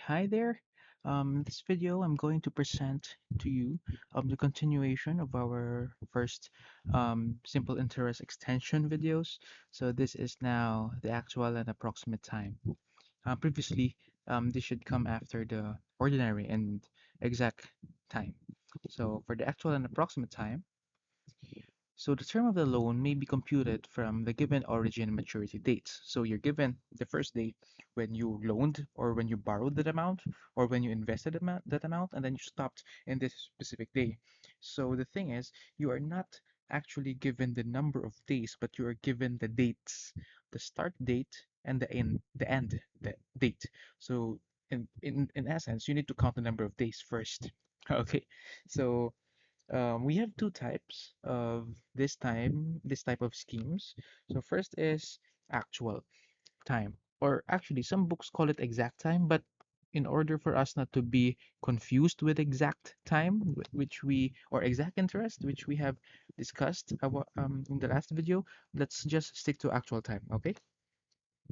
Hi there. In this video, I'm going to present to you the continuation of our first simple interest extension videos. So this is now the actual and approximate time. Previously, this should come after the ordinary and exact time. So for the actual and approximate time, so the term of the loan may be computed from the given origin and maturity dates. So you're given the first date when you loaned or when you borrowed that amount or when you invested that amount and then you stopped in this specific day. So the thing is, you are not actually given the number of days, but you are given the dates, the start date and the date. So in essence, you need to count the number of days first. Okay, so we have two types of this type of schemes. So first is actual time, or actually some books call it exact time, but in order for us not to be confused with exact time, which we or exact interest, which we have discussed in the last video, let's just stick to actual time, okay?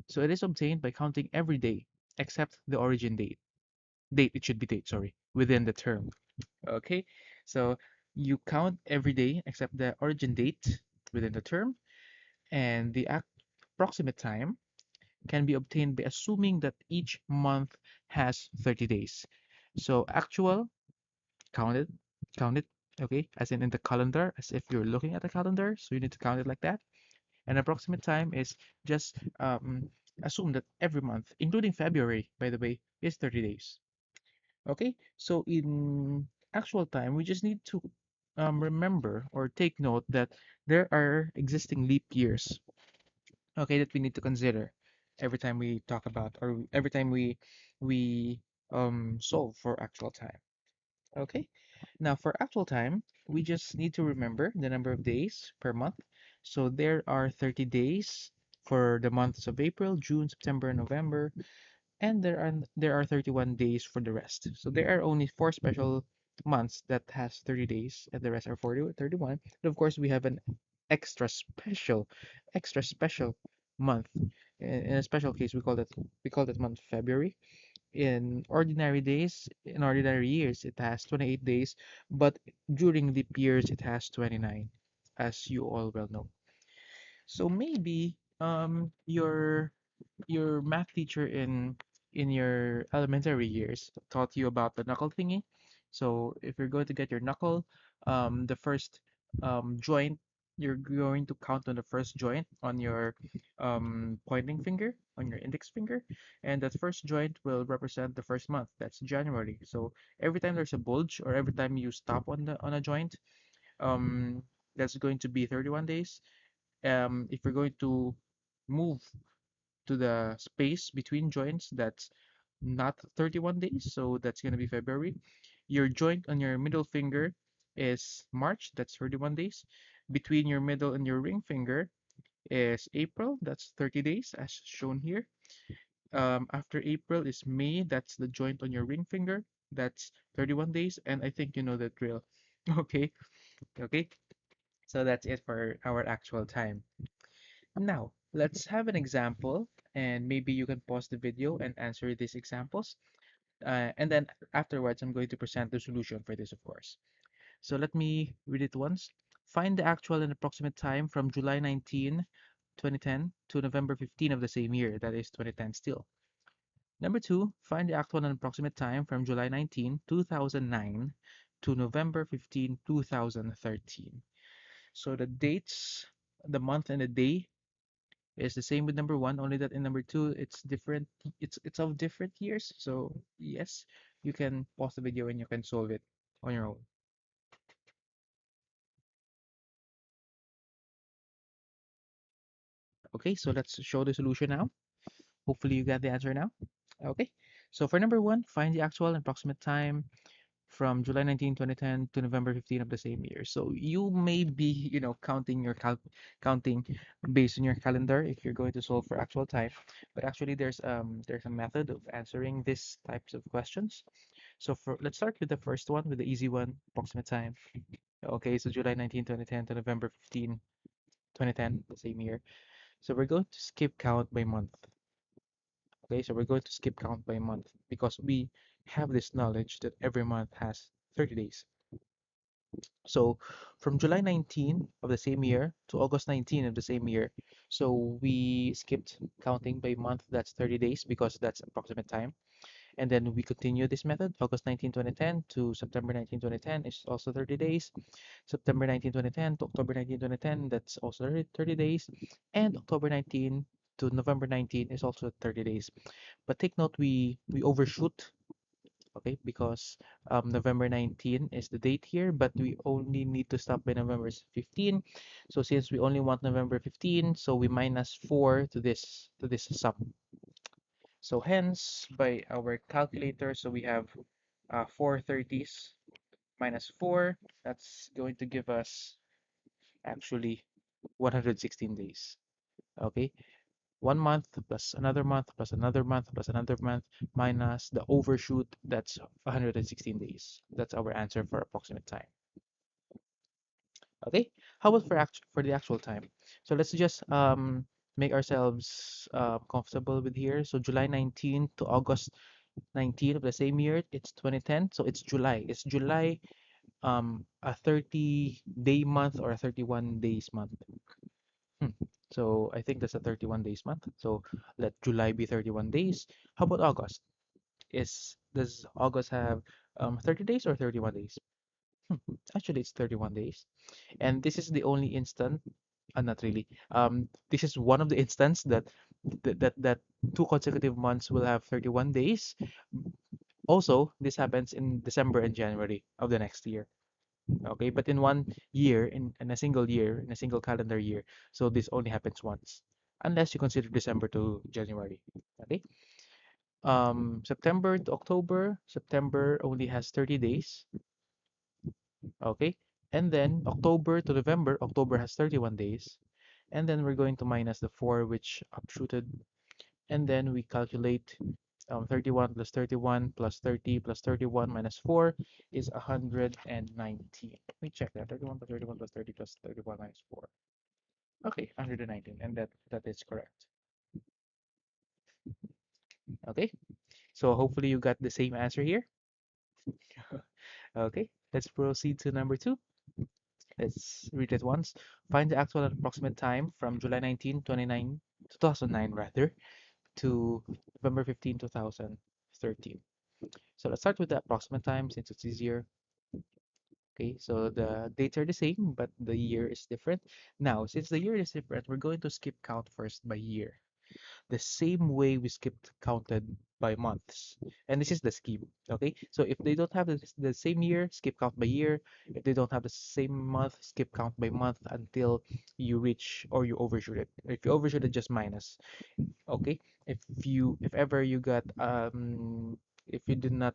So it is obtained by counting every day except the origin date, it should be date, sorry, within the term. Okay, so you count every day except the origin date within the term, and the approximate time can be obtained by assuming that each month has 30 days. So actual, count it, count it, okay, as in the calendar, as if you're looking at the calendar, so you need to count it like that. And approximate time is just assume that every month, including February, by the way, is 30 days. Okay, so in actual time, we just need to remember or take note that there are existing leap years, okay, that we need to consider every time we talk about or every time we solve for actual time. Okay, now for actual time, we just need to remember the number of days per month. So there are 30 days for the months of April, June, September, and November, and there are 31 days for the rest. So there are only four special months that has 30 days, and the rest are 40 or 31. And of course, we have an extra special month. In a special case, we call that month February. In ordinary years, it has 28 days, but during leap years, it has 29, as you all well know. So maybe your math teacher in your elementary years taught you about the knuckle thingy. So if you're going to get your knuckle, the first joint, you're going to count on the first joint on your pointing finger, on your index finger, and that first joint will represent the first month. That's January. So every time there's a bulge or every time you stop on a joint, um, that's going to be 31 days. If you're going to move to the space between joints, that's not 31 days, so that's going to be February. Your joint on your middle finger is March, that's 31 days. Between your middle and your ring finger is April, that's 30 days, as shown here. After April is May, that's the joint on your ring finger, that's 31 days, and I think you know the drill. Okay, okay, so that's it for our actual time. Now, let's have an example, and maybe you can pause the video and answer these examples. And then afterwards, I'm going to present the solution for this, of course. So let me read it once. Find the actual and approximate time from July 19, 2010 to November 15 of the same year, that is 2010 still. Number two, find the actual and approximate time from July 19, 2009 to November 15, 2013. So the dates, the month and the day is the same with number one, only that in number two it's different. It's of different years. So yes, you can pause the video and you can solve it on your own. Okay, so let's show the solution now. Hopefully you got the answer now. Okay, so for number one, find the actual and approximate time from July 19, 2010 to November 15 of the same year. So you may be, counting counting based on your calendar if you're going to solve for actual time, but actually there's a method of answering these types of questions. So let's start with the first one, with the easy one, approximate time. Okay, so July 19, 2010 to November 15, 2010, the same year. So we're going to skip count by month. Okay, so we're going to skip count by month. because we have this knowledge that every month has 30 days. So from July 19 of the same year to August 19 of the same year, so we skipped counting by month, that's 30 days because that's approximate time. And then we continue this method, August 19, 2010 to September 19, 2010 is also 30 days. September 19, 2010 to October 19, 2010, that's also 30 days. And October 19 to November 19 is also 30 days. But take note, we overshoot, okay, because November 19 is the date here, but we only need to stop by November 15. So since we only want November 15, so we minus 4 to this sum. So hence, by our calculator, so we have 430s minus 4. That's going to give us actually 116 days. Okay, 1 month plus another month plus another month plus another month minus the overshoot. That's 116 days. That's our answer for approximate time. Okay, how about for the actual time? So let's just make ourselves comfortable with here. So July 19 to August 19 of the same year, it's 2010. So it's July. Is July a 30-day month or a 31 days month? Hmm. So I think that's a 31 days month. So let July be 31 days. How about August? Does August have 30 days or 31 days? Hmm. Actually, it's 31 days. And this is the only instant, not really. This is one of the instance that two consecutive months will have 31 days. Also, this happens in December and January of the next year. Okay, but in one year, in a single year, in a single calendar year, so this only happens once, unless you consider December to January. Okay, September to October, September only has 30 days. Okay, and then October to November, October has 31 days, and then we're going to minus the 4 which upshooted, and then we calculate 31 plus 31 plus 30 plus 31 minus 4 is 119. Let me check that. 31 plus 31 plus 30 plus 31 minus 4. Okay, 119, and that is correct. Okay, so hopefully you got the same answer here. Okay, let's proceed to number 2. Let's read it once. Find the actual and approximate time from July 19, 2009 rather, to November 15, 2013. So let's start with the approximate time since it's easier. Okay, so the dates are the same, but the year is different. Now, since the year is different, we're going to skip count first by year, the same way we skipped counted by months. And this is the scheme. Okay, so if they don't have the same year, skip count by year. If they don't have the same month, skip count by month until you reach or you overshoot it. If you overshoot it, just minus. Okay, if ever you got if you did not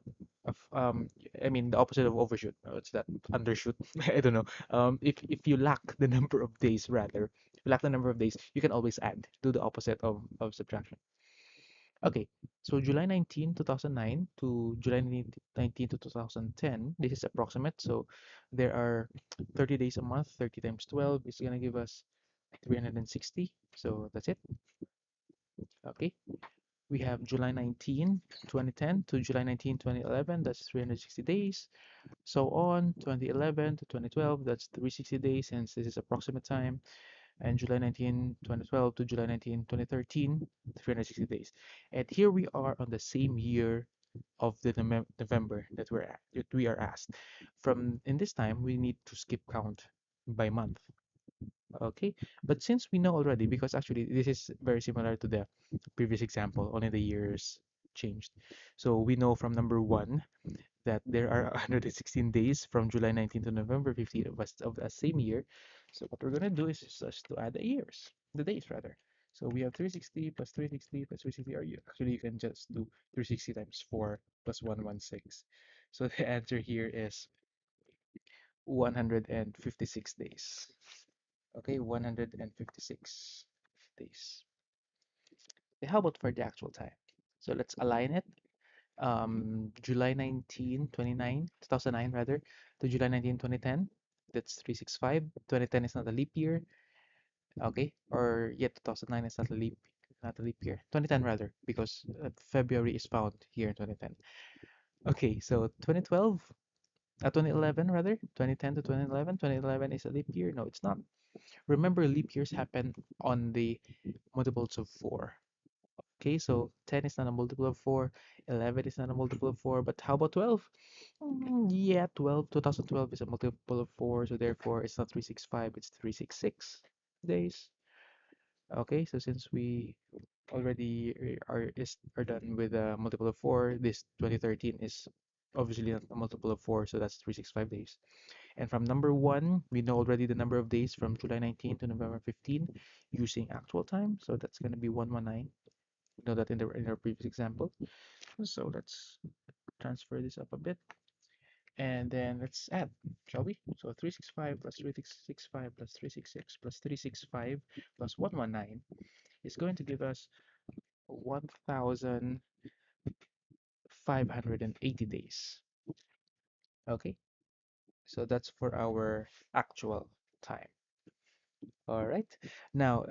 I mean the opposite of overshoot, it's that undershoot. I don't know. If you lack the number of days, rather, if you lack the number of days, you can always add, do the opposite of subtraction. Okay, so July 19 2009 to July 19 to 2010, this is approximate, so there are 30 days a month. 30 times 12 is going to give us 360, so that's it. Okay, we have July 19, 2010 to July 19, 2011, that's 360 days. So on, 2011 to 2012, that's 360 days since this is approximate time. And July 19, 2012 to July 19, 2013, 360 days. And here we are on the same year of the November that we are asked. From in this time, we need to skip count by month. Okay, but since we know already, because actually this is very similar to the previous example, only the years changed. So we know from number 1 that there are 116 days from July 19 to November 15 of the same year. So what we're gonna do is just to add the days rather. So we have 360 plus 360 plus 360. Or actually you can just do 360 times 4 plus 116. So the answer here is 156 days. Okay, 156 days. Okay, how about for the actual time? So let's align it. July 19, 2009 rather, to July 19, 2010. That's 365. 2010 is not a leap year. Okay, or yet 2009 is not a leap. not a leap year. 2010 rather, because February is found here in 2010. Okay, so 2012, 2011 rather, 2010 to 2011. 2011 is a leap year. No, it's not. Remember, leap years happen on the multiples of 4. Okay, so 10 is not a multiple of 4, 11 is not a multiple of 4, but how about 12? Yeah, 2012 is a multiple of 4, so therefore it's not 365, it's 366 days. Okay, so since we already are done with a multiple of 4, this 2013 is obviously not a multiple of 4, so that's 365 days. And from number 1, we know already the number of days from July 19 to November 15 using actual time, so that's going to be 119. We know that in our previous example. So let's transfer this up a bit. And then let's add, shall we? So 365 plus 365 plus 366 plus 365 plus 119 is going to give us 1,580 days. Okay, so that's for our actual time. All right. Now,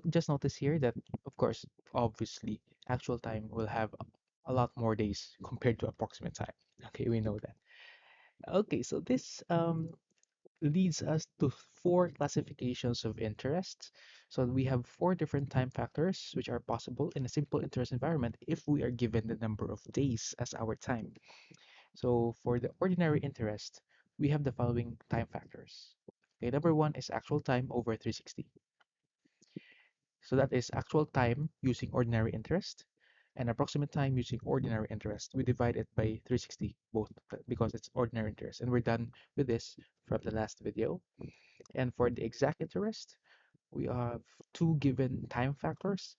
just notice here that, of course, obviously, actual time will have a lot more days compared to approximate time. Okay, we know that. Okay, so this leads us to four classifications of interest. So we have four different time factors which are possible in a simple interest environment if we are given the number of days as our time. So for the ordinary interest, we have the following time factors. Okay, number one is actual time over 360. So that is actual time using ordinary interest and approximate time using ordinary interest. We divide it by 360 both because it's ordinary interest. And we're done with this from the last video. And for the exact interest, we have two given time factors.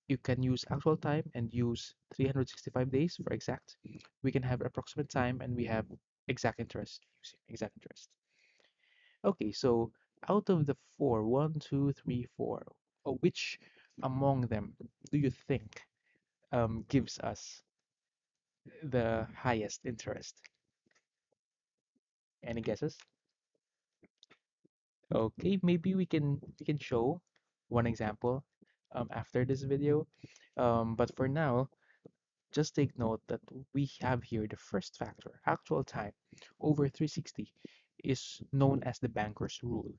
You can use actual time and use 365 days for exact. We can have approximate time and we have exact interest using exact interest. Okay, so out of the four, one, two, three, four, which among them do you think gives us the highest interest? Any guesses? Okay, maybe we can show one example after this video. But for now, just take note that we have here the first factor, actual time over 360, is known as the banker's rule.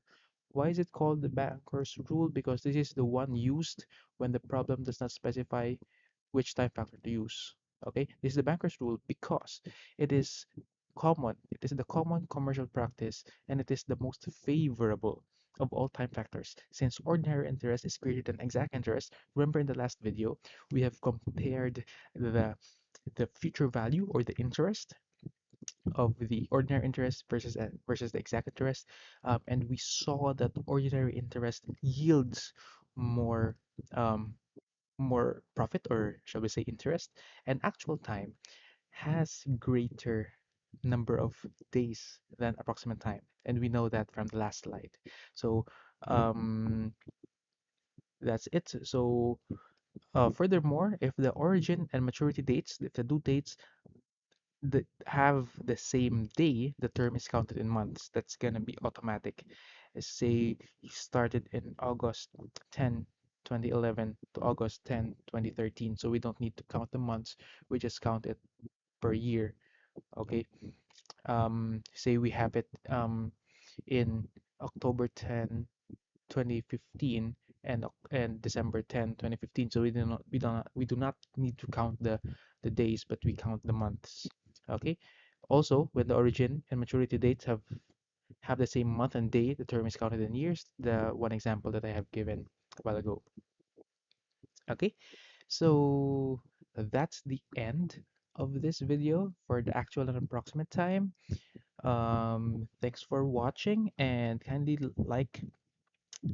Why is it called the banker's rule? Because this is the one used when the problem does not specify which time factor to use. Okay, this is the banker's rule because it is common. It is the common commercial practice and it is the most favorable of all time factors. Since ordinary interest is greater than exact interest, remember in the last video, we have compared the future value or the interest of the ordinary interest versus the exact interest, and we saw that ordinary interest yields more um, more profit, or shall we say interest, and actual time has greater number of days than approximate time, and we know that from the last slide. So um, that's it. So furthermore, if the origin and maturity dates, if the due dates that have the same day, the term is counted in months. That's gonna be automatic. Say you started in August 10, 2011 to August 10, 2013. So we don't need to count the months. We just count it per year. Okay. Say we have it in October 10, 2015 and December 10, 2015. So we do not need to count the days, but we count the months. Okay. Also, when the origin and maturity dates have the same month and day, the term is counted in years. The one example that I have given a while ago. Okay. So that's the end of this video for the actual and approximate time. Thanks for watching and kindly like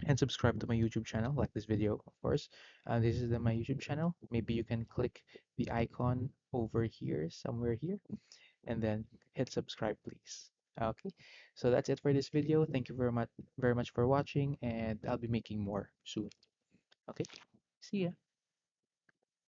and subscribe to my YouTube channel, like this video, of course. This is my YouTube channel. Maybe you can click the icon over here, somewhere here, and then hit subscribe, please. Okay, so that's it for this video. Thank you very much for watching, and I'll be making more soon. Okay, see ya.